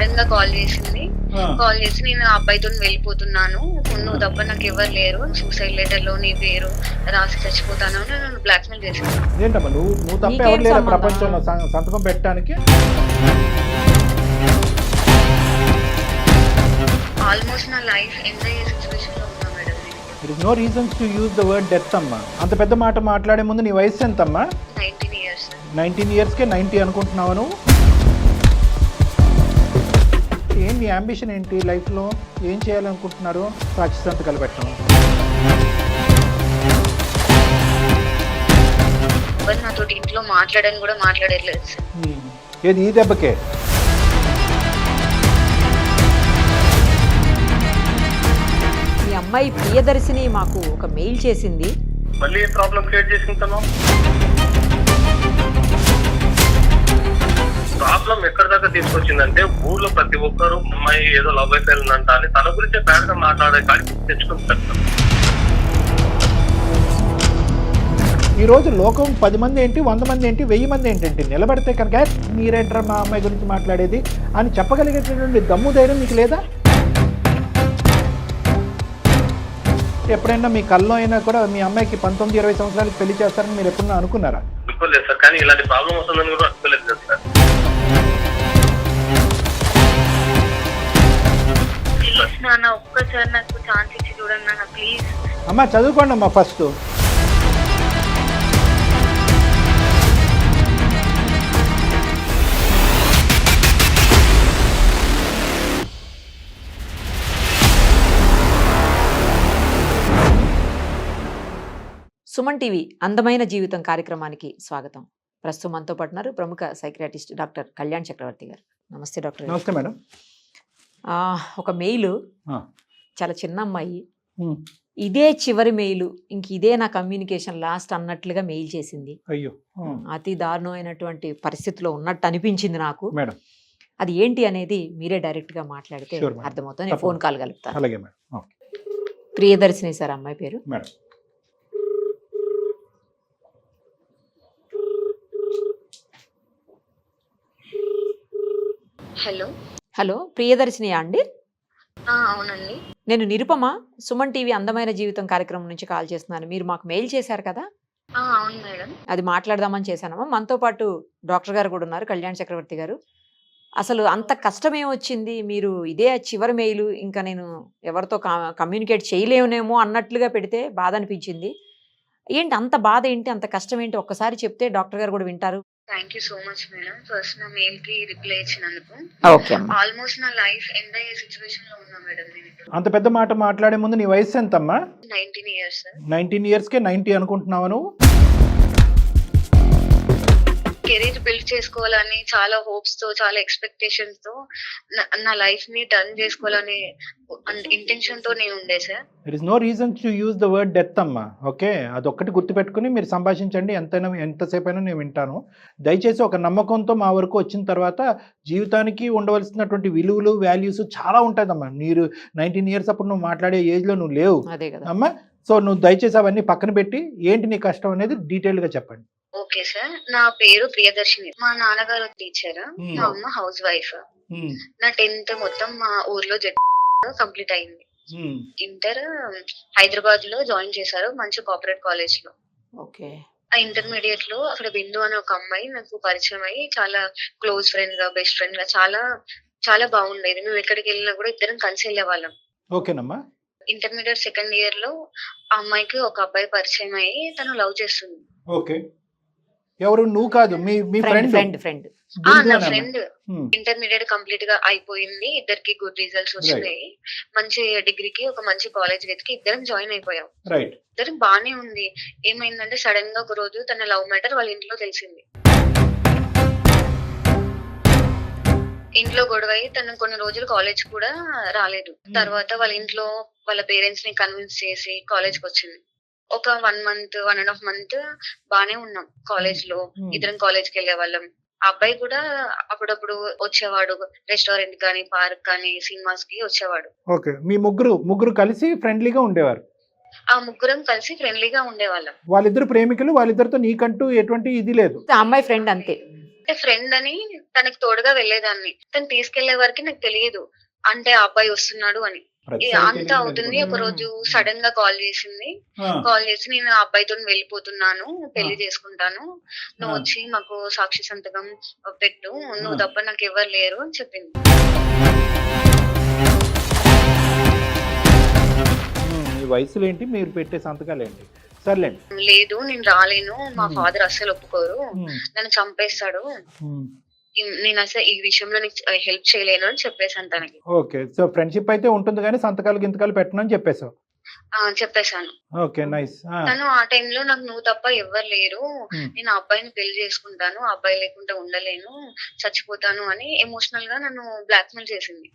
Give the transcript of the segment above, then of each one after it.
Sudden గా call చేసింది. Call చేసి నేను ఆ అబ్బాయితో వెళ్ళిపోతున్నాను, నువ్వు తప్ప నాకు ఎవరు లేరు, సూసైడ్ లెటర్ లో నీ పేరు రాసి చచ్చిపోతాను అని నన్ను బ్లాక్ మెయిల్ చేసింది. ఏంటమ్మా నువ్వు తప్ప ఎవరు లేరు ప్రపంచంలో సంతకం పెట్టడానికి? ఆల్మోస్ట్ నా లైఫ్ ఎండ్ అయ్యే సిచ్యువేషన్ లో ఉన్నా madam. It is no reasons to use the word death అమ్మా. అంత పెద్ద మాట మాట్లాడే ముందు నీ వయసు ఎంతమ్మా? 19 years. 19 yearsకే 90 అనుకుంటున్నావా నువ్వు? ఏం నీ అంబిషన్ ఏంటి లైఫ్లో? ఏం చేయాలనుకుంటున్నారు? సాక్షి సంతకాలు పెట్టడం. ఎవరు నాతో ఇంట్లో మాట్లాడని కూడా మాట్లాడలేదు సార్. ఏది ఈ దెబ్బకే? మీ అమ్మాయి ప్రియదర్శిని మాకు ఒక మెయిల్ చేసింది. మళ్ళీ ఏ ప్రాబ్లం క్రియేట్ చేసుకుంటాను? ప్రాబ్లం ఎక్కడి దాకా తీసుకొచ్చిందంటే ఊర్లో ప్రతి ఒక్కరు అమ్మాయి ఏదో లవ్ అయిపోయి ఉందంట అని తన గురించే బ్యాడ్ గా మాట్లాడే కాడికి తెచ్చుకుంటారు. ఈ రోజు లోకం 10 మంది ఏంటి, 100 మంది ఏంటి, 1000 మంది ఏంటంటే నిలబడితే కనుక మీరేంటారా మా అమ్మాయి గురించి మాట్లాడేది అని చెప్పగలిగేటటువంటి దమ్ము ధైర్యం మీకు లేదా? ఎప్పుడైనా మీ కల్లో అయినా కూడా మీ అమ్మాయికి 19-20 సంవత్సరాలకు పెళ్లి చేస్తారని మీరు ఎప్పుడన్నా అనుకున్నారా? అనుకోలేదు సార్, కానీ ఇలాంటి ప్రాబ్లం వస్తుందని కూడా అనుకోలేదు కదా సార్. ప్లీజ్ నాన్న, ఒక్కసారి నాకు ఛాన్స్ ఇచ్చి చూడండి నాన్న, ప్లీజ్. అమ్మా చదువుకోండి అమ్మా ఫస్ట్. సుమన్ టీవీ అందమైన జీవితం కార్యక్రమానికి స్వాగతం. ప్రస్తుతం మనతో పాటున్నారు ప్రముఖ సైకియాట్రిస్ట్ డాక్టర్ కళ్యాణ్ చక్రవర్తి గారు. నమస్తే డాక్టర్. నమస్తే మేడం. ఒక మెయిల్, చాలా చిన్న అమ్మాయి, ఇదే చివరి మెయిల్, ఇంక ఇదే నా కమ్యూనికేషన్ లాస్ట్ అన్నట్లుగా మెయిల్ చేసింది. అయ్యో, అతి దారుణమైనటువంటి పరిస్థితిలో ఉన్నట్టు అనిపించింది నాకు. మేడం అది ఏంటి అనేది మీరే డైరెక్ట్ గా మాట్లాడితే అర్థమవుతుంది. నేను ఫోన్ కాల్ కలుపుతాను. అలాగే మేడం. ప్రియదర్శిని సార్ అమ్మాయి పేరు. Madam hello. హలో, ప్రియదర్శిని అండి? అవునండి. నేను నిరుపమ, సుమన్ టీవీ అందమైన జీవితం కార్యక్రమం నుంచి కాల్ చేస్తున్నాను. మీరు మాకు మెయిల్ చేశారు కదా? అవును మేడం. అది మాట్లాడదామని చేశానమ్మా. మనతో పాటు డాక్టర్ గారు కూడా ఉన్నారు, కళ్యాణ్ చక్రవర్తి గారు. అసలు అంత కష్టమే వచ్చింది, మీరు ఇదే చివరి మెయిల్, ఇంకా నేను ఎవరితో కమ్యూనికేట్ చేయలేనేమో అన్నట్లుగా పెడితే బాధ అనిపించింది. ఏంటి అంత బాధ ఏంటి, అంత కష్టం ఏంటి, ఒక్కసారి చెప్తే డాక్టర్ గారు కూడా వింటారు. Thank you so much madam, first నా మెయిల్ కి రిప్లై ఇచ్చినందుకు. ఓకే. ఆల్మోస్ట్ నా లైఫ్ ఎండ్ అయ్యే సిచ్యువేషన్ లో ఉన్నా మేడం నేను. అంత పెద్ద మాట మాట్లాడే ముందు నీ వయసు ఎంతమ్మా? 19 years. 19 yearsకే 90 అనుకుంటున్నావా నువ్వు? కెరీర్ బిల్డ్ చేసుకోవాలని చాలా హోప్స్ తో, చాలా ఎక్స్పెక్టేషన్స్ తో నా లైఫ్ ని టర్న్ చేసుకోవాలని ఇంటెన్షన్ తో నేను ఉండే sir. It is no reason to use the word death అమ్మా. ఓకే, అదొక్కటి గుర్తుపెట్టుకుని మీరు సంభాషించండి. ఎంతసేపు అయినా నేను వింటాను. దయచేసి ఒక నమ్మకంతో మా వరకు వచ్చిన తర్వాత జీవితానికి ఉండవలసినటువంటి విలువలు, వాల్యూస్ చాలా ఉంటాయమ్మా. మీరు 19 years అప్పుడు నువ్వు మాట్లాడే ఏజ్లో నువ్వు లేవు అమ్మా. సో నువ్వు దయచేసి అవన్నీ పక్కన పెట్టి ఏంటి నీ కష్టం అనేది డీటెయిల్గా చెప్పండి. ఓకే సార్, నా పేరు ప్రియదర్శిని. మా నాన్నగారు టీచర్, మా అమ్మ హౌస్ వైఫ్. నా 10th మొత్తం మా ఊర్లో కంప్లీట్ అయింది. ఇంటర్ హైదరాబాద్ లో జాయిన్ చేశారు, మంచి కోఆపరేట్ కాలేజ్ లో. ఆ ఇంటర్మీడియట్ లో అక్కడ బిందు అనే ఒక అమ్మాయి నాకు పరిచయం అయ్యి చాలా క్లోజ్ ఫ్రెండ్ గా, బెస్ట్ ఫ్రెండ్ గా చాలా చాలా బాగుండేది. మేము ఎక్కడికి వెళ్ళినా కూడా ఇద్దరం కలిసి వెళ్ళే వాళ్ళం. ఓకేనమ్మా. ఇంటర్మీడియట్ 2nd year లో ఆ అమ్మాయికి ఒక అబ్బాయి పరిచయం అయ్యి తను లవ్ చేస్తుంది. ఓకే, ఎవరు? నువ్వు కాదు, మీ ఫ్రెండ్? నా ఫ్రెండ్. ఇంటర్మీడియట్ కంప్లీట్ గా అయిపోయింది, ఇద్దరికి గుడ్ రిజల్ట్స్ వచ్చినాయి, మంచి డిగ్రీకి ఒక మంచి కాలేజ్ వెతికి ఇద్దరం జాయిన్ అయిపోయాం. ఇద్దరం బానే ఉంది. ఏమైందంటే సడన్ గా ఒక రోజు తన లవ్ మ్యాటర్ వాళ్ళ ఇంట్లో తెలిసింది. ఇంట్లో గొడవ అయ్యి తను కొన్ని రోజులు కాలేజ్ కూడా రాలేదు. తర్వాత వాళ్ళ ఇంట్లో వాళ్ళ పేరెంట్స్ ని కన్విన్స్ చేసి కాలేజ్ కి వచ్చింది. ఒక 1 month, 1.5 month బానే ఉన్నాం కాలేజ్ లో. ఇద్దరం కాలేజ్ కి వెళ్ళే వాళ్ళం. ఆ అబ్బాయి కూడా అప్పుడప్పుడు వచ్చేవాడు, రెస్టారెంట్ కానీ, పార్క్ కానీ, సినిమాస్ కి వచ్చేవాడు. ఓకే, మీ ముగ్గురు కలిసి ఫ్రెండ్లీగా ఉండేవారు? ఆ ముగ్గురం కలిసి ఫ్రెండ్లీగా ఉండేవాళ్ళం. వాళ్ళిద్దరు ప్రేమికులు, వాళ్ళిద్దరితో నీకంటూ ఎటువంటి ఇది లేదు? అమ్మాయి ఫ్రెండ్ అంతే. అంటే ఫ్రెండ్ అని తనకి తోడుగా వెళ్ళేదాన్ని. తను తీసుకెళ్లే వరకు నాకు తెలియదు అంటే ఆ అబ్బాయి వస్తున్నాడు అని. అంతా అవుతుంది. ఒక రోజు సడన్ గా కాల్ చేసింది. కాల్ చేసి నేను ఆ అబ్బాయితో వెళ్ళిపోతున్నాను, పెళ్లి చేసుకుంటాను, నువ్వు వచ్చి మాకు సాక్షి సంతకం పెట్టు, నువ్వు తప్ప నాకు ఎవరు లేరు అని చెప్పింది. ఈ వయసులో ఏంటి మీరు పెట్టే సంతకాలు ఏంటి? సర్లేండి. లేదు నేను రాలేను, మా ఫాదర్ అస్సలు ఒప్పుకోరు, నన్ను చంపేస్తాడు, నేను అసలు ఈ విషయంలో నీకు హెల్ప్ చేయలేను అని చెప్పేసాను తనకి. ఓకే. సో ఫ్రెండ్షిప్ అయితే ఉంటుంది కానీ సంతకాలు గింతకాలు పెట్టను అని చెప్పేసావు. చెప్పేశాను. Okay, nice. తను ఆ టైంలో నాకు నువ్వు తప్ప ఎవ్వరు లేరు, నేను ఆ అబ్బాయిని పెళ్లి చేసుకుంటాను, ఆ అబ్బాయి లేకుండా ఉండలేను, చచ్చిపోతాను అని ఎమోషనల్ గా నన్ను బ్లాక్మెయిల్ చేసింది.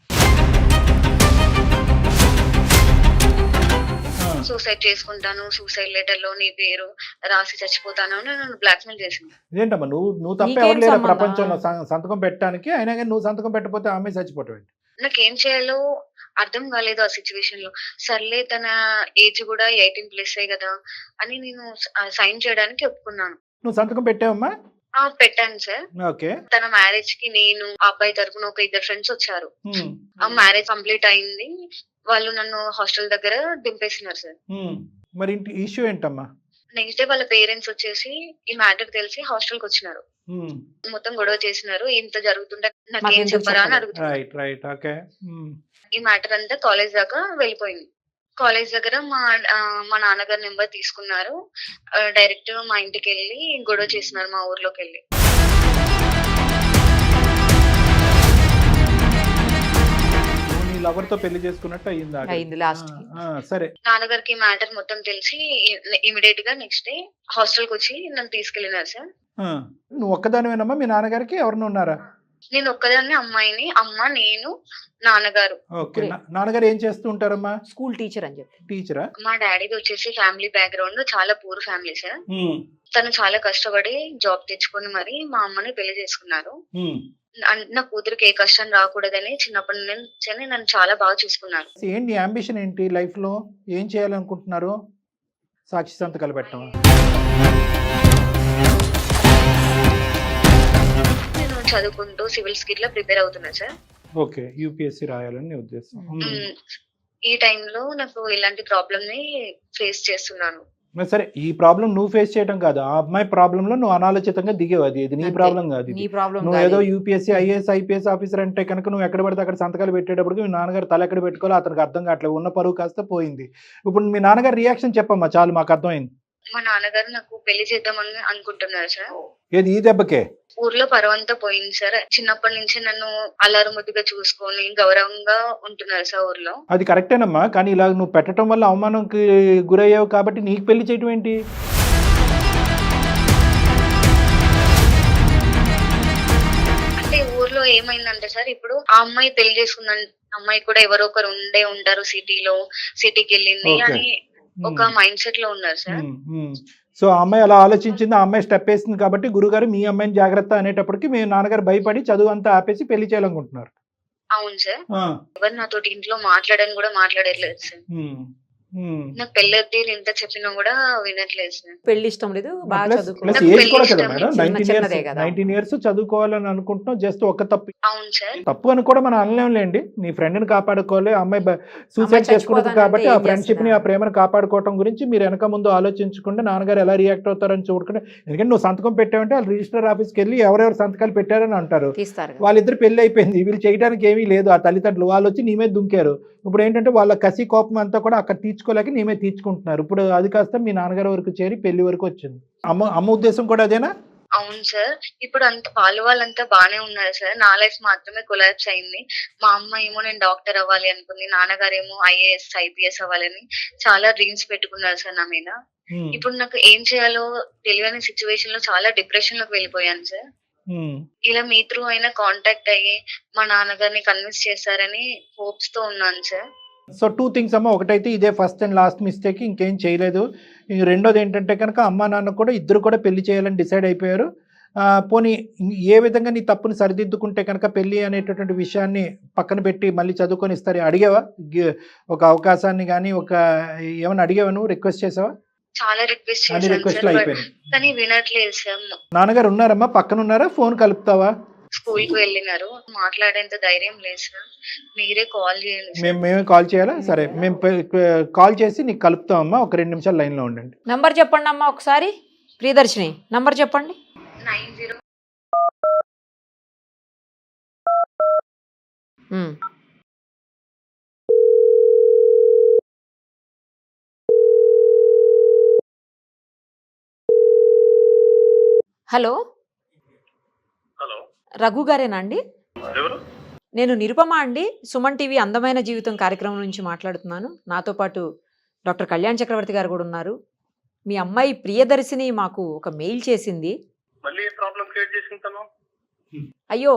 సూసైడ్ చేసుకుంటాను, సూసైడ్ లెటర్ లో నీ పేరు రాసి చచ్చిపోతాను అని నన్ను బ్లాక్మెయిల్ చేసింది. ఇదేంటమ్మా నువ్వు తప్ప ఎవరు లేరా ప్రపంచంలో సంతకం పెట్టడానికి? అయినా కానీ నువ్వు సంతకం పెట్టకపోతే ఆమె చచ్చిపోవటం? నాకేం చేయాలో అర్థం కాలేదు ఆ సిచ్యువేషన్ లో. సర్లే తన ఏజ్ కూడా 18+ కదా అని నేను సైన్ చేయడానికి ఒప్పుకున్నాను. నువ్వు సంతకం పెట్టావమ్మా? పెట్టాను సార్. ఓకే. తన మ్యారేజ్ కి నేను ఆ అబ్బాయి తరపున ఒక 2 ఫ్రెండ్స్ వచ్చారు. ఆ మ్యారేజ్ కంప్లీట్ అయింది, వాళ్ళు నన్ను హాస్టల్ దగ్గర దింపేసినారు సార్. మరి ఇష్యూ ఏంటమ్మా? నెక్స్ట్ డే వాళ్ళ పేరెంట్స్ వచ్చేసి ఈ మ్యాటర్ తెలిసి హాస్టల్ కి వచ్చినారు, మొత్తం గొడవ చేసినారు. ఇంత జరుగుతుంటే నాకేం చెప్పరా అని అడుగుతున్నారు. ఈ మ్యాటర్ అంతా కాలేజ్ దాకా వెళ్ళిపోయింది. కాలేజ్ దగ్గర మా నాన్నగారి నెంబర్ తీసుకున్నారు, డైరెక్ట్ మా ఇంటికి వెళ్ళి గొడవ చేసినారు మా ఊర్లోకి వెళ్ళి. లవర్ తో పెళ్లి చేసుకున్నట్టు అయింది లాస్ట్. సరే. నాన్నగారికి మ్యాటర్ మొత్తం తెలిసి ఇమిడియట్ గా నెక్స్ట్ డే హాస్టల్ కి వచ్చి నన్ను తీసుకెళ్ళినారు సార్. నువ్వు ఒక్కదానివేనమ్మా? మీ నాన్నగారికి ఎవరైనా ఉన్నారా? నేను ఒక్కదాన్ని, అమ్మాయిని, అమ్మ, నేను, నాన్నగారు. ఓకే. నాన్నగారు ఏం చేస్తూ ఉంటారమ్మా? స్కూల్ టీచర్ అని చెప్పి. టీచరా? మా డాడీది వచ్చేసి ఫ్యామిలీ బ్యాక్గ్రౌండ్ చాలా పూర్ ఫ్యామిలీ సార్. తను చాలా కష్టపడి జాబ్ తెచ్చుకొని మరి మా అమ్మని పెళ్లి చేసుకున్నారు. నా కూతురికి ఏ కష్టం రాకూడదని చిన్నప్పటి నుంచి నన్ను చాలా బాగా చూసుకున్నారు. ఏంటి అంబిషన్ ఏంటి లైఫ్ లో? ఏం చేయాలనుకుంటున్నారు? సాక్షి సంతకాలు పెట్టడం? నేను చదువుకుంటూ సివిల్స్ కి ఇట్లా ప్రిపేర్ అవుతున్నా సార్. ఓకే. యూపీఎస్సీ రాయాలని ఉద్దేశం. ఈ టైంలో నాకు ఇలాంటి ప్రాబ్లమ్ ని ఫేస్ చేస్తున్నాను. సరే, ఈ ప్రాబ్లం నువ్వు ఫేస్ చేయడం కాదు, ఆ అమ్మాయి ప్రాబ్లం లో నువ్వు అనాలోచితంగా దిగేవు. అది నీ ప్రాబ్లం కాదు. నువ్వు ఏదో యూపీఎస్సీ ఐఏఎస్ ఐపీఎస్ ఆఫీసర్ అంటే కనుక నువ్వు ఎక్కడ పడితే అక్కడ సంతకాలు పెట్టేటప్పుడు మీ నాన్నగారు తల ఎక్కడ పెట్టుకోవాలో అతనికి అర్థం కావట్లేదు, ఉన్న పరువు కాస్త పోయింది. ఇప్పుడు మీ నాన్నగారు రియాక్షన్ చెప్పమ్మా, చాలు మాకు అర్థమైంది. మా నాన్నగారు నాకు పెళ్లి చేద్దామని అనుకుంటున్నారు సార్. ఏది ఈ దెబ్బకే? ఊర్లో పరవంతా పోయింది సార్. చిన్నప్పటి నుంచి నన్ను అల్లారు ముద్దుగా చూసుకొని గౌరవంగా ఉంటున్నారు సార్ ఊర్లో. అది కరెక్టేనమ్మా, కానీ ఇలా నువ్వు పెట్టడం వల్ల అవమానంకి గురయ్యావు కాబట్టి నీకు పెళ్లి చేయటం ఏంటి? అంటే ఊర్లో ఏమైందంటే సార్, ఇప్పుడు ఆ అమ్మాయి పెళ్లి చేసుకున్న అమ్మాయి కూడా ఎవరో ఒకరు ఉంటారు సిటీకి వెళ్ళింది అని ఒక మైండ్ సెట్ లో ఉన్నారు సార్. సో ఆ అమ్మాయి అలా ఆలోచించింది, ఆ అమ్మాయి స్టెప్ వేసింది కాబట్టి గురుగారు మీ అమ్మాయిని జాగ్రత్త అనేటప్పటికి మీ నాన్నగారు భయపడి చదువు అంతా ఆపేసి పెళ్లి చేయాలనుకుంటున్నారు. అవును సార్. ఎవరు నాతో ఇంట్లో మాట్లాడని కూడా మాట్లాడట్లేదు సార్. నాకు పెళ్ళొద్ది ఎంత చెప్పినా కూడా వినట్లేదు సార్. పెళ్లి ఇష్టం లేదు, బాగా చదువుకోవాలి. 19 years చదువుకోవాలని అనుకుంటున్నావు, జస్ట్ ఒక తప్పు. అవును సార్. తప్పు అని కూడా మనం అనలేండి. నీ ఫ్రెండ్ ని కాపాడుకోవాలి, అమ్మాయి సూసైడ్ చేసుకుంటుంది కాబట్టి ఆ ఫ్రెండ్షిప్ ని ఆ ప్రేమను కాపాడుకోవడం గురించి మీరు వెనక ముందు ఆలోచించకుండా నాన్నగారు ఎలా రియాక్ట్ అవుతారని చూడకుండా, ఎందుకంటే నువ్వు సంతకం పెట్టావంటే వాళ్ళు రిజిస్టర్ ఆఫీస్కి వెళ్ళి ఎవరెవరు సంతకాలు పెట్టారని అంటారు. వాళ్ళిద్దరు పెళ్లి అయిపోయింది, వీళ్ళు చేయడానికి ఏమీ లేదు. ఆ తల్లిదండ్రులు వాళ్ళు వచ్చి నీ మీద దుంకారు. ఇప్పుడు ఏంటంటే వాళ్ళ కసి కోపం అంతా కూడా అక్కడ తీర్చుకోలేక నేమే తీర్చుకుంటున్నారు. ఇప్పుడు అది కాస్త మీ నాన్నగారి వరకు చేరి పెళ్లి వరకు వచ్చింది. అమ్మ ఉద్దేశం కూడా అదేనా? అవును సార్. ఇప్పుడు వాళ్ళంతా బానే ఉన్నారు సార్, నా లైఫ్ మాత్రమే కొలాప్స్ అయింది. మా అమ్మ ఏమో నేను డాక్టర్ అవ్వాలి అనుకుంది, నాన్నగారేమో ఐఏఎస్ ఐపీఎస్ అవ్వాలని చాలా డ్రీమ్స్ పెట్టుకున్నారు సార్ నా మీద. ఇప్పుడు నాకు ఏం చేయాలో తెలియని సిచ్యువేషన్ లో చాలా డిప్రెషన్ లోకి వెళ్ళిపోయాను సార్. ఇలా మీ త్రూ అయినా కాంటాక్ట్ అయ్యి మా నాన్నగారిని కన్విన్స్ చేస్తారని హోప్స్ తో ఉన్నాను సార్. సో 2 things అమ్మ, ఒకటైతే ఇదే ఫస్ట్ అండ్ లాస్ట్ మిస్టేక్, ఇంకేం చేయలేదు. రెండోది ఏంటంటే కనుక అమ్మ నాన్న కూడా ఇద్దరు కూడా పెళ్లి చేయాలని డిసైడ్ అయిపోయారు. పోనీ ఏ విధంగా నీ తప్పుని సరిదిద్దుకుంటే కనుక పెళ్లి అనేటటువంటి విషయాన్ని పక్కన పెట్టి మళ్ళీ చదువుకొని ఇస్తారు. అడిగావా ఒక అవకాశాన్ని కానీ ఏమైనా అడిగావా? నువ్వు రిక్వెస్ట్ చేసావా? చాలా రిక్వెస్ట్ అన్ని చేశాను రిక్వెస్ట్లు సార్, అయిపోయినాయి. కానీ వినట్లేదు సార్. నాన్నగారు ఉన్నారమ్మా, పక్కన ఉన్నారా? ఫోన్ కలుపుతావా? స్కూల్ కి వెళ్ళినారు, మాట్లాడేంత ధైర్యం లేదు సార్. మీరే కాల్ చేయండి సార్. మేమే కాల్ చేయాలా? సరే, మేము కాల్ చేసి నీకు కలుపుతామమ్మా. ఒక 2 నిమిషాలు లైన్లో ఉండండి. నంబర్ చెప్పండి అమ్మా ఒకసారి. ప్రియదర్శిని నంబర్ చెప్పండి. 90. హలో, హలో, రఘు గారేనా అండి? ఎవరు? నేను నిరుపమ అండి, సుమన్ టీవీ అందమైన జీవితం కార్యక్రమం నుంచి మాట్లాడుతున్నాను. నాతో పాటు డాక్టర్ కళ్యాణ్ చక్రవర్తి గారు కూడా ఉన్నారు. మీ అమ్మాయి ప్రియదర్శిని మాకు ఒక మెయిల్ చేసింది. మళ్ళీ ఏ ప్రాబ్లం క్రియేట్ చేసింది తను? అయ్యో,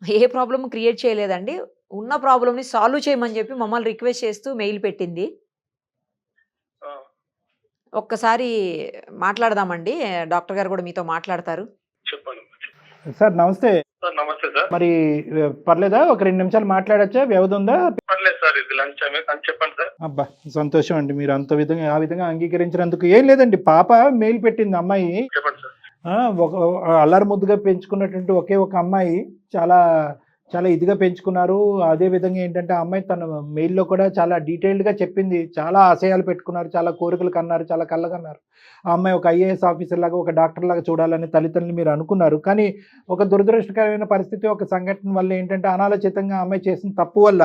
ఏ ప్రాబ్లమ్ క్రియేట్ చేయలేదండి, ఉన్న ప్రాబ్లమ్ని సాల్వ్ చేయమని చెప్పి మమ్మల్ని రిక్వెస్ట్ చేస్తూ మెయిల్ పెట్టింది. ఒక్కసారి మాట్లాడదామండి, డాక్టర్ గారు కూడా మీతో మాట్లాడతారు. చెప్పండి సార్. నమస్తే సార్. నమస్తే సార్. మరి పర్లేదా? ఒక 2 నిమిషాలు మాట్లాడచ్చా? వ్యవధి ఉందా? పర్లేదు సార్, ఇది లంచ్ టైమే, కానీ చెప్పండి సార్. అబ్బా, సంతోషం అండి మీరు అంత విధంగా ఆ విధంగా అంగీకరించినందుకు. ఏం లేదండి, పాప మెయిల్ పెట్టింది. అమ్మాయి చెప్పండి సార్. ఒక అల్లరి ముద్దుగా పెంచుకున్నటువంటి ఒకే ఒక అమ్మాయి, చాలా చాలా ఇదిగా పెంచుకున్నారు. అదే విధంగా ఏంటంటే ఆ అమ్మాయి తన మెయిల్లో కూడా చాలా డీటెయిల్డ్గా చెప్పింది. చాలా ఆశయాలు పెట్టుకున్నారు, చాలా కోరికలు కన్నారు, చాలా కళ్ళకన్నారు. ఆ అమ్మాయి ఒక ఐఏఎస్ ఆఫీసర్ లాగా, ఒక డాక్టర్ లాగా చూడాలని తల్లిదండ్రులు మీరు అనుకున్నారు. కానీ ఒక దురదృష్టకరమైన పరిస్థితి, ఒక సంఘటన వల్ల ఏంటంటే అనాలోచితంగా ఆ అమ్మాయి చేసిన తప్పు వల్ల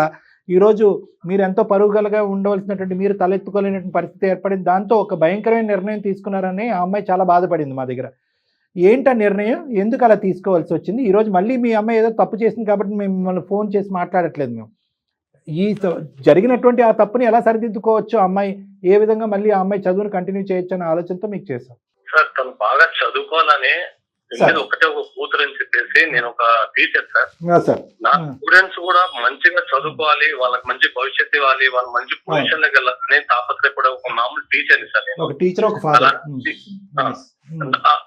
ఈరోజు మీరు ఎంతో పరుగులుగా ఉండవలసినటువంటి మీరు తలెత్తుకోలేనటువంటి పరిస్థితి ఏర్పడింది. దాంతో ఒక భయంకరమైన నిర్ణయం తీసుకున్నారని ఆ అమ్మాయి చాలా బాధపడింది మా దగ్గర. ఏంటి ఆ నిర్ణయం? ఎందుకు అలా తీసుకోవాల్సి వచ్చింది? ఈరోజు మళ్ళీ మీ అమ్మాయి ఏదో తప్పు చేసింది కాబట్టి మేము మిమ్మల్ని ఫోన్ చేసి మాట్లాడట్లేదు. మేము ఈ జరిగినటువంటి ఆ తప్పుని ఎలా సరిదిద్దుకోవచ్చు, అమ్మాయి ఏ విధంగా మళ్ళీ ఆ అమ్మాయి చదువును కంటిన్యూ చేయొచ్చు అనే ఆలోచనతో మీకు చేశాం సార్. తను బాగా చదువుకోవాలని ఒకటే ఒక కూతురు అని చెప్పేసి, నేను ఒక టీచర్ సార్. నా స్టూడెంట్స్ కూడా మంచిగా చదువుకోవాలి, వాళ్ళకి మంచి భవిష్యత్తు ఇవ్వాలి, వాళ్ళ మంచి పొజిషన్ లోకి వెళ్ళాలని తాపత్రయపడే ఒక మామూలు టీచర్ ని సార్. ఒక టీచర్, ఒక ఫాదర్.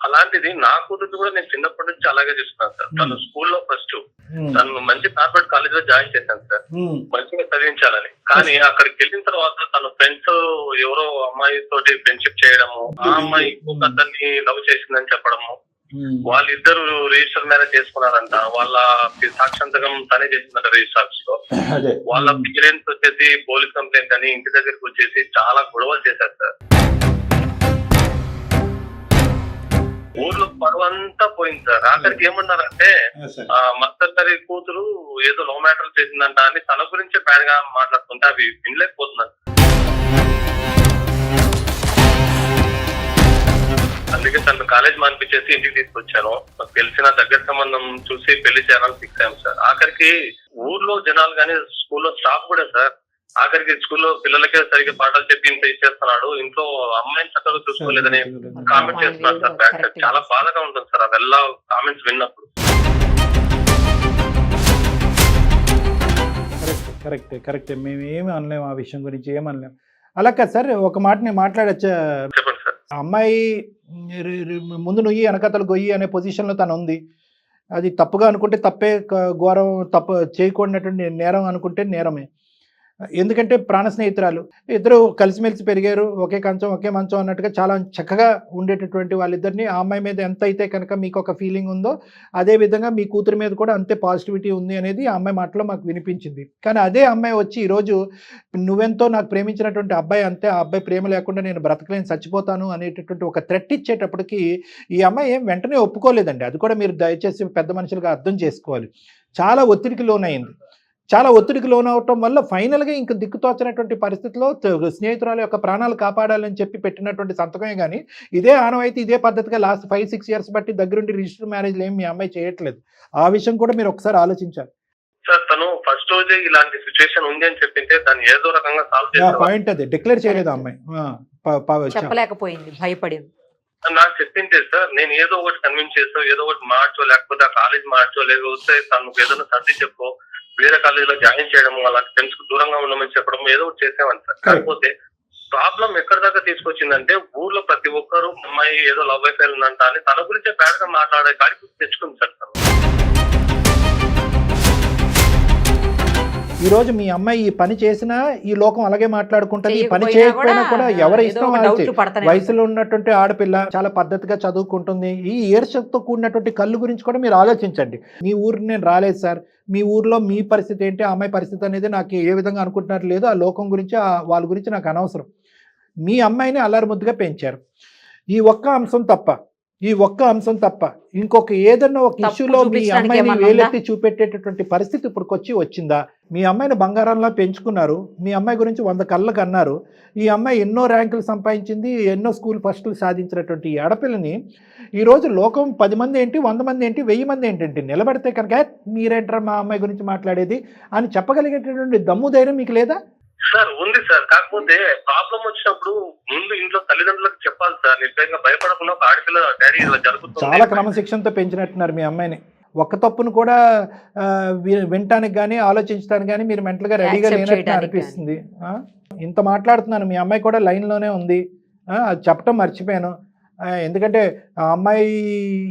అలాంటిది నా కూతురు కూడా నేను చిన్నప్పటి నుంచి అలాగే చూస్తున్నాను సార్. తను స్కూల్లో ఫస్ట్, తను మంచి కార్పొరేట్ కాలేజ్ లో జాయిన్ చేశాను సార్, మంచిగా చదివించాలని. కానీ అక్కడికి వెళ్ళిన తర్వాత తన ఫ్రెండ్స్ ఎవరో అమ్మాయి తోటి ఫ్రెండ్షిప్ చేయడము, ఆ అమ్మాయి ఇంకొక అతన్ని లవ్ చేసిందని చెప్పడము, వాళ్ళిద్దరు రిజిస్టర్ మ్యారేజ్ చేసుకున్నారంట. వాళ్ళ సాక్షాంతకం తనే చేసిందంట రిజిస్టర్ ఆఫీస్ లో. వాళ్ళ పేరెంట్స్ వచ్చేసి పోలీస్ కంప్లైంట్ అని ఇంటి దగ్గరికి వచ్చేసి చాలా గొడవలు చేశారు సార్. ఊర్లో పరువంతా పోయింది సార్. ఆఖరికి ఏమన్నారంటే మత్తరి కూతురు ఏదో లవ్ మ్యాటర్ చేసిందంట అని తన గురించే బ్యాడ్ గా మాట్లాడుతుంటే అవి వినలేకపోతున్నారు. అందుకే తను కాలేజ్ మానిపించేసి ఇంటికి తీసుకొచ్చాను. నాకు తెలిసిన దగ్గర సంబంధం చూసి పెళ్లి చేయాలని ఫిక్స్ అయ్యాం సార్. ఆఖరికి ఊర్లో జనాలు కానీ స్కూల్లో స్టాఫ్ కూడా సార్, ఆఖరికి స్కూల్లో పిల్లలకే సరిగ్గా పాఠాలు చెప్పి ఇంత ఇచ్చేస్తున్నాడు, ఇంట్లో అమ్మాయిని చక్కగా చూసుకోలేదని కామెంట్ చేస్తున్నారు సార్. బ్యాక్ సైడ్ చాలా బాధగా ఉంటుంది సార్ అವೆಲ್ಲ కామెంట్స్ విన్నప్పుడు. కరెక్టే. మేము ఏమి అనలేము ఆ విషయం గురించి, ఏమనలేము. అలా కాదు సార్, ఒక మాట నేను మాట్లాడచ్చా? చెప్పండి సార్. అమ్మాయి ముందు నుయ్యి వెనకతలు గొయ్యి అనే పొజిషన్లో తను ఉంది. అది తప్పుగా అనుకుంటే తప్పే, ఘోరం తప్పు చేయకూడనటువంటి నేరం అనుకుంటే నేరమే. ఎందుకంటే ప్రాణ స్నేహితురాలు, ఇద్దరు కలిసిమెలిసి పెరిగారు, ఒకే కంచం ఒకే మంచం అన్నట్టుగా చాలా చక్కగా ఉండేటటువంటి వాళ్ళిద్దరిని. ఆ అమ్మాయి మీద ఎంత అయితే కనుక మీకు ఒక ఫీలింగ్ ఉందో అదే విధంగా మీ కూతురు మీద కూడా అంతే పాజిటివిటీ ఉంది అనేది ఆ అమ్మాయి మాటలో మాకు వినిపించింది. కానీ అదే అమ్మాయి వచ్చి ఈరోజు నువ్వెంతో నాకు ప్రేమించినటువంటి అబ్బాయి అంతే, ఆ అబ్బాయి ప్రేమ లేకుండా నేను బ్రతకలేని చచ్చిపోతాను అనేటటువంటి ఒక థ్రెట్ ఇచ్చేటప్పటికి ఈ అమ్మాయి ఏం వెంటనే ఒప్పుకోలేదండి. అది కూడా మీరు దయచేసి పెద్ద మనుషులుగా అర్థం చేసుకోవాలి. చాలా ఒత్తిడికి లోనైంది. చాలా ఒత్తిడికి లోనవటం వల్ల ఫైనల్గా ఇంక దిక్కుతోచినటువంటి పరిస్థితిలో స్నేహితురాల యొక్క ప్రాణాలు కాపాడాలని చెప్పి పెట్టినటువంటి సంతకమే. కానీ ఇదే ఆనవాయితీ ఇదే పద్ధతిగా లాస్ట్ 5-6 ఇయర్స్ బట్టి దగ్గరుండి రిజిస్టర్ మ్యారేజ్లు ఏమి మీ అమ్మాయి చేయట్లేదు. ఆ విషయం కూడా మీరు ఒకసారి ఆలోచించాలి సార్. తను ఫస్ట్ రోజే ఇలాంటి సిచ్యువేషన్ ఉంది అని చెప్పింటే దాన్ని ఏదో రకంగా సాల్వ్ చేయాలి. పాయింట్ అదే డిక్లేర్ చేయలేదు అమ్మాయి, చెప్పలేకపోయింది, భయపడింది. నాకు చెప్పింటే సార్ నేను ఏదో ఒకటి కన్విన్స్ చేస్తా, ఏదో ఒకటి మార్చో, లేకపోతే ఆ కాలేజ్ మార్చో, లేకపోతే తను ఏదైనా సర్ది చెప్పో, వేరే కాలేజీలో జాయిన్ చేయడం, అలాంటి ఫ్రెండ్స్ కు దూరంగా ఉండమని చెప్పడం ఏదో ఒకటి చేసేవాడిని సార్. కాకపోతే ప్రాబ్లం ఎక్కడి దాకా తీసుకొచ్చిందంటే ఊర్లో ప్రతి ఒక్కరు అమ్మాయి ఏదో లవ్ అఫైర్ ఉందంట అని తన గురించే బ్యాడ్ గా మాట్లాడే కాడికి తెచ్చుకుంది సార్. ఈ రోజు మీ అమ్మాయి ఈ పని చేసినా ఈ లోకం అలాగే మాట్లాడుకుంటుంది, ఈ పని చేయకపోయినా చేయకపోయినా కూడా ఎవరి ఏదో ఇష్టం ఒక వాళ్ళది. డౌట్లు పడతానే వయసులో ఉన్నటువంటి ఆడపిల్ల చాలా పద్ధతిగా చదువుకుంటుంది. ఈ ఈర్ష్యతో కూడినటువంటి కళ్ళు గురించి కూడా మీరు ఆలోచించండి. మీ ఊరు నేను రాలేదు సార్, మీ ఊర్లో మీ పరిస్థితి ఏంటి, ఆ అమ్మాయి పరిస్థితి అనేది నాకు ఏ విధంగా అనుకుంటున్నారు లేదు, ఆ లోకం గురించి వాళ్ళ గురించి నాకు అనవసరం. మీ అమ్మాయిని అల్లరి ముద్దుగా పెంచారు. ఈ ఒక్క అంశం తప్ప ఇంకొక ఏదన్నా ఒక తప్పు ఇష్యూలో మీ చూపించడానికి అమ్మాయిని ఏమన్నా వేలెత్తి చూపెట్టేటటువంటి పరిస్థితి ఇప్పుడుకొచ్చి వచ్చిందా? మీ అమ్మాయిని బంగారంలా పెంచుకున్నారు, మీ అమ్మాయి గురించి 100 కళ్ళకు అన్నారు. ఈ అమ్మాయి ఎన్నో ర్యాంకులు సంపాదించింది, ఎన్నో స్కూల్ ఫస్టులు సాధించినటువంటి ఈ ఆడపిల్లని ఈరోజు లోకం 10 మంది ఏంటి, 100 మంది ఏంటి, 1000 మంది ఏంటంటే నిలబడితే కనుక మీరేంటారా మా అమ్మాయి గురించి మాట్లాడేది అని చెప్పగలిగేటటువంటి దమ్ము ధైర్యం మీకు లేదా? సార్ ఉంది సార్, కాకపోతే ప్రాబ్లం వచ్చినప్పుడు ముందు ఇంట్లో తల్లిదండ్రులకు చెప్పాలి సార్. నిజంగా భయపడకుండా ఒక ఆడపిల్ల డాడీ ఇలా జరుగుతుంది. చాలా క్రమశిక్షణతో పెంచినట్టున్నారు మీ అమ్మాయిని. ఒక్క తప్పును కూడా వినటానికి కానీ ఆలోచించడానికి కానీ మీరు మెంటల్గా రెడీగా లేనట్టు అనిపిస్తుంది. ఇంత మాట్లాడుతున్నాను, మీ అమ్మాయి కూడా లైన్లోనే ఉంది, అది చెప్పటం మర్చిపోయాను. ఎందుకంటే ఆ అమ్మాయి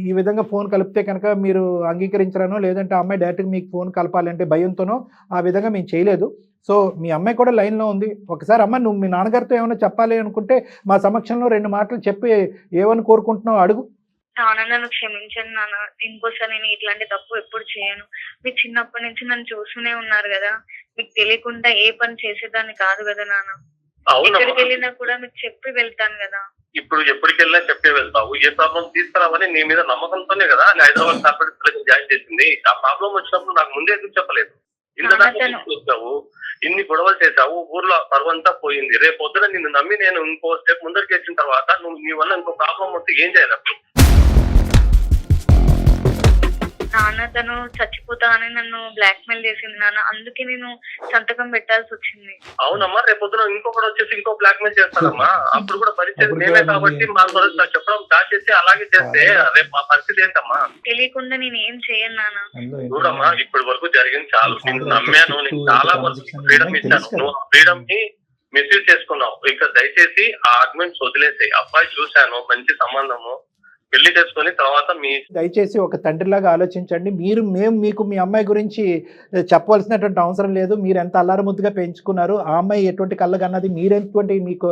ఈ విధంగా ఫోన్ కలిపితే కనుక మీరు అంగీకరించరానో, లేదంటే ఆ అమ్మాయి డైరెక్ట్గా మీకు ఫోన్ కలపాలంటే భయంతోనో ఆ విధంగా మేము చేయలేదు. సో మీ అమ్మాయి కూడా లైన్లో ఉంది. ఒకసారి అమ్మ నువ్వు మీ నాన్నగారితో ఏమైనా చెప్పాలి అనుకుంటే మా సమక్షంలో 2 మాటలు చెప్పి ఏమని కోరుకుంటున్నావు అడుగు. నాన్న నన్ను క్షమించండి నాన్న, ఇంకోసారి నేను ఇట్లాంటి తప్పు ఎప్పుడు చేయను. మీరు చిన్నప్పటి నుంచి నన్ను చూస్తూనే ఉన్నారు కదా, మీకు తెలియకుండా ఏ పని చేసేదాన్ని కాదు కదా నాన్న. ఎక్కడికి వెళ్ళినా కూడా మీకు చెప్పి వెళ్తాను కదా. ఇప్పుడు ఎప్పటికి వెళ్ళినా చెప్పే వెళ్తావు, ఏ ప్రాబ్లం తీసుకురావని నీ మీద నమ్మకంతోనే కదా హైదరాబాద్ కార్పొరేట్ జాయిన్ చేసింది. ఆ ప్రాబ్లం వచ్చినప్పుడు నాకు ముందే ఎందుకు చెప్పలేదు? వచ్చావు, ఇన్ని గొడవలు చేశావు, ఊర్లో పరువంతా పోయింది. రేపు పొద్దున నిన్ను నమ్మి నేను ఇంకో స్టెప్ ముందరికి వచ్చిన తర్వాత నువ్వు నీ వల్ల ఇంకో ప్రాబ్లం వస్తే ఏం చేయాలి? నాన్న తను చచ్చిపోతా అని నన్ను బ్లాక్ మెయిల్ చేసింది నాన్న, అందుకే నేను సంతకం పెట్టాల్సి వచ్చింది. అవునమ్మా, రేపు పొద్దున ఇంకొకటి వచ్చేసి ఇంకో బ్లాక్ మెయిల్ చేస్తానమ్మా. అప్పుడు కూడా పరిస్థితి మేమే కాబట్టి మా చెప్పడం దాచేసి అలాగే చేస్తే రేపు మా పరిస్థితి ఏంటమ్మా? తెలియకుండా నేను ఏం చేయను నాన్న. చూడమ్మా, ఇప్పటి వరకు జరిగింది చాలా, నేను నమ్మాను, నీకు చాలా వరకు ఫ్రీడమ్ ఇచ్చాను, నువ్వు ఆ ఫ్రీడమ్ ని మిస్యూజ్ చేసుకున్నావు. ఇక దయచేసి ఆ ఆర్గ్యుమెంట్స్ వదిలేసాయి. అబ్బాయి చూశాను, మంచి సంబంధము, పెళ్లి చేసుకుని తర్వాత మీ దయచేసి ఒక తండ్రిలాగా ఆలోచించండి. మేము మీకు మీ అమ్మాయి గురించి చెప్పవలసినటువంటి అవసరం లేదు. మీరు ఎంత అల్లారు ముద్దుగా పెంచుకున్నారు, ఆ అమ్మాయి ఎటువంటి కళ్ళగన్నది, మీరెటువంటి మీకు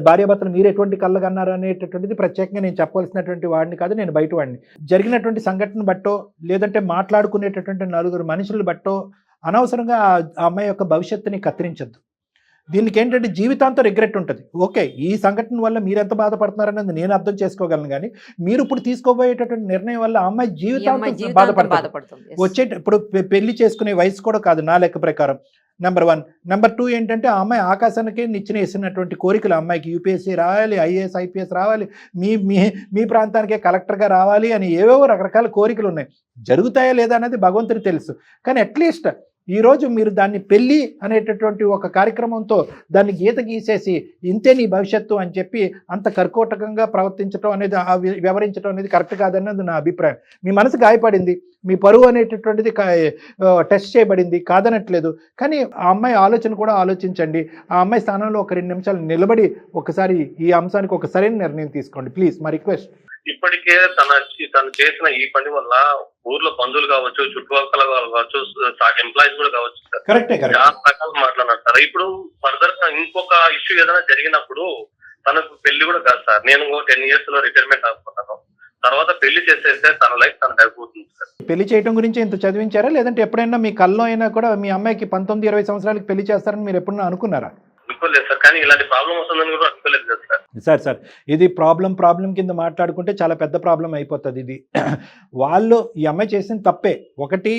భార్యాభర్తలు మీరు ఎటువంటి కళ్ళగన్నారు అనేటటువంటిది ప్రత్యేకంగా నేను చెప్పవలసినటువంటి వాడిని కాదు, నేను బయట వాడిని. జరిగినటువంటి సంఘటన బట్టో లేదంటే మాట్లాడుకునేటటువంటి 4 మనుషులు బట్టో అనవసరంగా ఆ అమ్మాయి యొక్క భవిష్యత్తుని కత్తిరించద్దు. దీనికి ఏంటంటే జీవితాంతం రిగ్రెట్ ఉంటుంది. ఓకే, ఈ సంఘటన వల్ల మీరు ఎంత బాధపడుతున్నారనేది నేను అర్థం చేసుకోగలను, కానీ మీరు ఇప్పుడు తీసుకోబోయేటటువంటి నిర్ణయం వల్ల అమ్మాయి జీవితాంతం బాధపడుతుంది. ఇప్పుడు పెళ్లి చేసుకునే వయసు కూడా కాదు నా లెక్క ప్రకారం. నెంబర్ 1. నెంబర్ 2 ఏంటంటే ఆ అమ్మాయి ఆకాశానికి నిచ్చెన వేసినటువంటి కోరికలు. అమ్మాయికి యూపీఎస్సీ రావాలి, ఐఏఎస్ ఐపీఎస్ రావాలి, మీ ప్రాంతానికే కలెక్టర్గా రావాలి అని ఏవేవో రకరకాల కోరికలు ఉన్నాయి. జరుగుతాయా లేదా అనేది భగవంతుడికి తెలుసు. కానీ అట్లీస్ట్ ఈరోజు మీరు దాన్ని పెళ్ళి అనేటటువంటి ఒక కార్యక్రమంతో దాన్ని గీత గీసేసి ఇంతే నీ భవిష్యత్తు అని చెప్పి అంత కర్కోటకంగా ప్రవర్తించడం అనేది, వ్యవహరించడం అనేది కరెక్ట్ కాదన్నది నా అభిప్రాయం. మీ మనసు గాయపడింది, మీ పరువు అనేటటువంటిది టెస్ట్ చేయబడింది, కాదనట్లేదు. కానీ ఆ అమ్మాయి ఆలోచన కూడా ఆలోచించండి. ఆ అమ్మాయి స్థానంలో ఒక 2 నిమిషాలు నిలబడి ఒకసారి ఈ అంశానికి ఒక సరైన నిర్ణయం తీసుకోండి ప్లీజ్, మా రిక్వెస్ట్. ఇప్పటికే తను చేసిన ఈ పని వల్ల ఊర్లో బంధువులు కావచ్చు, చుట్టుపక్కల కావచ్చు, ఎంప్లాయీస్ కూడా కావచ్చు సార్, చాలా రకాలు మాట్లాడినారు సార్. ఇప్పుడు ఫర్దర్ గా ఇంకొక ఇష్యూ ఏదైనా జరిగినప్పుడు తనకు పెళ్లి కూడా కాదు సార్. నేను 10 years లో రిటైర్మెంట్ అనుకుంటాను. తర్వాత పెళ్లి చేసేస్తే తన లైఫ్ తనకు అయిపోతుంది సార్. పెళ్లి చేయడం గురించి ఇంత చదివించారా, లేదంటే ఎప్పుడైనా మీ కల్లో అయినా కూడా మీ అమ్మాయికి 19-20 సంవత్సరాలకి పెళ్లి చేస్తారని మీరు ఎప్పుడన్నా అనుకున్నారా? అనుకోలేదు సార్, కానీ ఇలాంటి ప్రాబ్లం వస్తుందని కూడా అనుకోలేదు కదా సార్. సార్ ఇది ప్రాబ్లం కింద మాట్లాడుకుంటే చాలా పెద్ద ప్రాబ్లం అయిపోతుంది. ఇది వాళ్ళు ఈ అమ్మాయి చేసిన తప్పే. ఒకటి,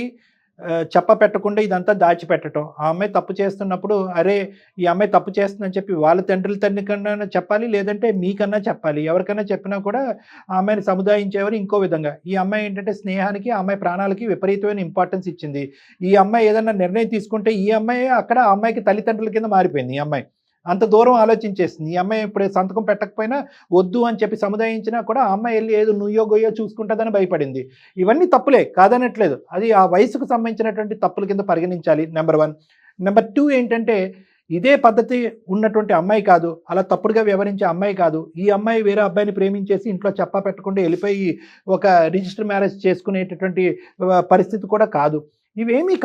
చెప్ప పెట్టకుండా ఇదంతా దాచిపెట్టడం. ఆ అమ్మాయి తప్పు చేస్తున్నప్పుడు అరే ఈ అమ్మాయి తప్పు చేస్తుందని చెప్పి వాళ్ళ తండ్రి కన్నా చెప్పాలి, లేదంటే మీకన్నా చెప్పాలి. ఎవరికైనా చెప్పినా కూడా ఆ అమ్మాయిని సముదాయించేవారు ఇంకో విధంగా. ఈ అమ్మాయి ఏంటంటే స్నేహానికి, ఆ అమ్మాయి ప్రాణాలకి విపరీతమైన ఇంపార్టెన్స్ ఇచ్చింది. ఈ అమ్మాయి ఏదైనా నిర్ణయం తీసుకుంటే ఈ అమ్మాయి అక్కడ ఆ అమ్మాయికి తల్లిదండ్రుల కింద మారిపోయింది. ఈ అమ్మాయి అంత దూరం ఆలోచించేస్తుంది. ఈ అమ్మాయి ఇప్పుడు సంతకం పెట్టకపోయినా వద్దు అని చెప్పి సముదాయించినా కూడా ఆ అమ్మాయి వెళ్ళి ఏదో నుయ్యో గొయ్యో చూసుకుంటుందని భయపడింది. ఇవన్నీ తప్పులే, కాదనట్లేదు. అది ఆ వయసుకు సంబంధించినటువంటి తప్పుల కింద పరిగణించాలి. నెంబర్ 1. నెంబర్ 2 ఏంటంటే ఇదే పద్ధతి ఉన్నటువంటి అమ్మాయి కాదు, అలా తప్పుడుగా వ్యవహరించే అమ్మాయి కాదు. ఈ అమ్మాయి వేరే అబ్బాయిని ప్రేమించేసి ఇంట్లో చెప్పా పెట్టకుండా వెళ్ళిపోయి ఒక రిజిస్టర్ మ్యారేజ్ చేసుకునేటటువంటి పరిస్థితి కూడా కాదు. ఇవేమీ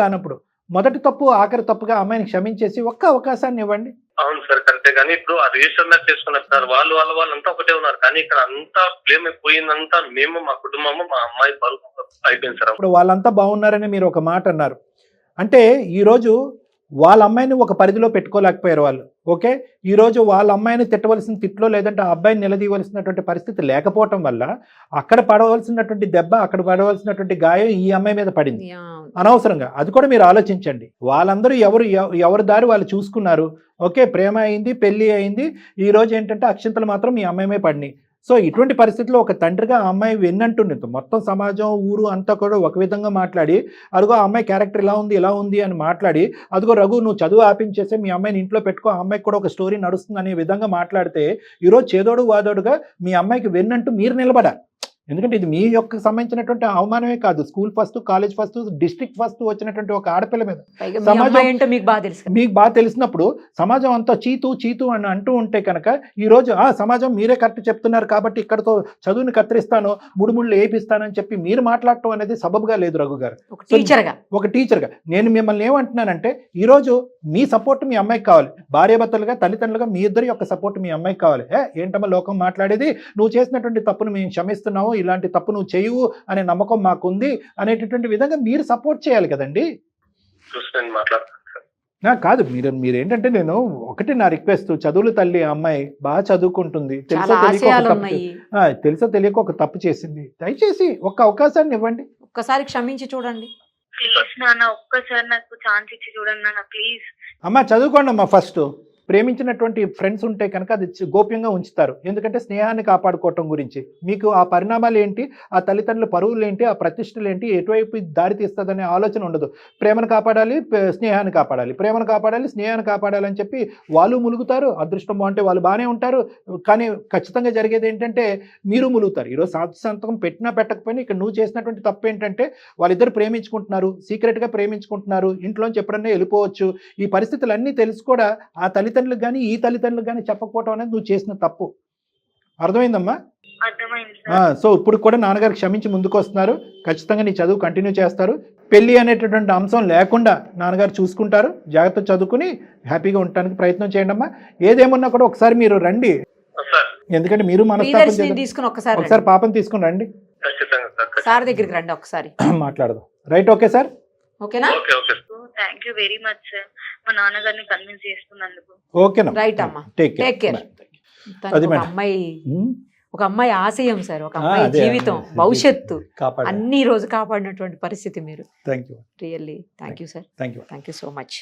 కానప్పుడు మొదటి తప్పు ఆఖరి తప్పుగా అమ్మాయిని క్షమించేసి ఒక్క అవకాశాన్ని ఇవ్వండి. అవును సార్ కరెక్టే, కానీ ఇప్పుడు ఆ రిజిస్టర్ మ్యాచ్ చేసుకున్నారు సార్, వాళ్ళంతా ఒకటే ఉన్నారు, కానీ ఇక్కడ అంతా బ్లేమ్ అయిపోయిందంతా మేము, మా కుటుంబము, మా అమ్మాయి పరువు అయిపోయింది సార్. ఇప్పుడు వాళ్ళంతా బాగున్నారని మీరు ఒక మాట అన్నారు అంటే ఈరోజు వాళ్ళ అమ్మాయిని ఒక పరిధిలో పెట్టుకోలేకపోయారు వాళ్ళు. ఓకే, ఈరోజు వాళ్ళ అమ్మాయిని తిట్టవలసిన తిట్లో లేదంటే ఆ అబ్బాయిని నిలదీయవలసినటువంటి పరిస్థితి లేకపోవటం వల్ల అక్కడ పడవలసినటువంటి దెబ్బ, అక్కడ పడవలసినటువంటి గాయం ఈ అమ్మాయి మీద పడింది అనవసరంగా. అది కూడా మీరు ఆలోచించండి. వాళ్ళందరూ ఎవరి దారి వాళ్ళు చూసుకున్నారు. ఓకే, ప్రేమ అయింది, పెళ్లి అయింది, ఈ రోజు ఏంటంటే అక్షంతలు మాత్రం మీ అమ్మాయి పడినాయి. సో ఇటువంటి పరిస్థితుల్లో ఒక తండ్రిగా ఆ అమ్మాయి వెన్నంటుంది. మొత్తం సమాజం ఊరు అంతా కూడా ఒక విధంగా మాట్లాడి, అదిగో ఆ అమ్మాయి క్యారెక్టర్ ఇలా ఉంది అని మాట్లాడి, అదిగో రఘు నువ్వు చదువు ఆపించేసి మీ అమ్మాయిని ఇంట్లో పెట్టుకో, ఆ అమ్మాయికి కూడా ఒక స్టోరీ నడుస్తుంది అనే విధంగా మాట్లాడితే ఈరోజు చేదోడు వాదోడుగా మీ అమ్మాయికి వెన్నంటూ మీరు నిలబడాలి. ఎందుకంటే ఇది మీ యొక్క సంబంధించినటువంటి అవమానమే కాదు, school first, college first, district first వచ్చినటువంటి ఒక ఆడపిల్ల మీద సమాజం మీకు బాగా తెలిసినప్పుడు సమాజం అంతా చీతు అని అంటూ ఉంటే కనుక ఈరోజు సమాజం మీరే కరెక్ట్ చెప్తున్నారు కాబట్టి ఇక్కడతో చదువుని కత్తిరిస్తాను, ముడుముళ్ళు వేపిస్తానని చెప్పి మీరు మాట్లాడటం అనేది సబబుగా లేదు రఘు గారు. ఒక టీచర్గా నేను మిమ్మల్ని ఏమంటున్నానంటే ఈరోజు మీ సపోర్ట్ మీ అమ్మాయికి కావాలి, భార్యాభర్తలుగా తల్లిదండ్రులుగా మీ ఇద్దరి యొక్క సపోర్ట్ మీ అమ్మాయికి కావాలి. ఏంటమ్మా లోకం మాట్లాడేది, నువ్వు చేసినటువంటి తప్పును మేము క్షమిస్తున్నావు, ఇలాంటి తప్పు నువ్వు చేయవు అనే నమ్మకం మాకుంది అనేటటువంటి విధంగా మీరు సపోర్ట్ చేయాలి కదండి. కాదు మీరు ఏంటంటే నేను ఒకటి నా రిక్వెస్ట్, చదువులు తల్లి అమ్మాయి బాగా చదువుకుంటుంది, తెలుసో తెలియక ఒక తప్పు చేసింది, దయచేసి ఒక్క అవకాశాన్ని ఇవ్వండి, ఒక్కసారి క్షమించి చూడండి. ప్లీజ్ నాన్న, ఒక్కసారి నాకు ఛాన్స్ ఇచ్చి చూడండి నాన్న ప్లీజ్. అమ్మా చదువుకోండి అమ్మా. ఫస్ట్ ప్రేమించినటువంటి ఫ్రెండ్స్ ఉంటే కనుక అది గోప్యంగా ఉంచుతారు, ఎందుకంటే స్నేహాన్ని కాపాడుకోవటం గురించి. మీకు ఆ పరిణామాలు ఏంటి, ఆ తల్లిదండ్రుల పరువులు ఏంటి, ఆ ప్రతిష్టలు ఏంటి, ఎటువైపు దారి తీస్తుందనే ఆలోచన ఉండదు. ప్రేమను కాపాడాలి, స్నేహాన్ని కాపాడాలి, ప్రేమను కాపాడాలి, స్నేహాన్ని కాపాడాలి అని చెప్పి వాళ్ళు ములుగుతారు. అదృష్టం బాగుంటే వాళ్ళు బాగానే ఉంటారు, కానీ ఖచ్చితంగా జరిగేది ఏంటంటే మీరు ములుగుతారు. ఈరోజు సంతకం పెట్టినా పెట్టకపోయినా ఇక్కడ నువ్వు చేసినటువంటి తప్పు ఏంటంటే వాళ్ళిద్దరు ప్రేమించుకుంటున్నారు, సీక్రెట్గా ప్రేమించుకుంటున్నారు, ఇంట్లోంచి ఎప్పుడన్నా వెళ్ళిపోవచ్చు. ఈ పరిస్థితులన్నీ తెలుసు కూడా ఆ తల్లిదండ్రులకు కానీ ఈ తల్లిదండ్రులకు కానీ చెప్పకపోవటం అనేది నువ్వు చేసిన తప్పు. అర్థమైందమ్మా? సో ఇప్పుడు కూడా నాన్నగారు క్షమించి ముందుకు వస్తున్నారు, ఖచ్చితంగా నీ చదువు కంటిన్యూ చేస్తారు, పెళ్లి అనేటటువంటి అంశం లేకుండా నాన్నగారు చూసుకుంటారు. జాగ్రత్త చదువుకుని హ్యాపీగా ఉండటానికి ప్రయత్నం చేయండి అమ్మా. ఏదేమన్నా కూడా ఒకసారి మీరు రండి, ఎందుకంటే మీరు మనస్తాపం తీసుకుని ఒకసారి పాపం తీసుకుని రండి, సార్ దగ్గరికి రండి, ఒకసారి మాట్లాడదాం. రైట్? ఓకే సార్, ఓకేనా? Thank you very much sir, మా నాన్నగారిని కన్విన్స్ చేస్తున్నందుకు. ఓకేనా? రైట్ అమ్మా, టేక్ కేర్. ఒక అమ్మాయి ఆశయం సార్, ఒక అమ్మాయి జీవితం, భవిష్యత్తు అన్ని రోజు కాపాడినటువంటి పరిస్థితి మీరు. Thank you, really thank you sir, thank you so much.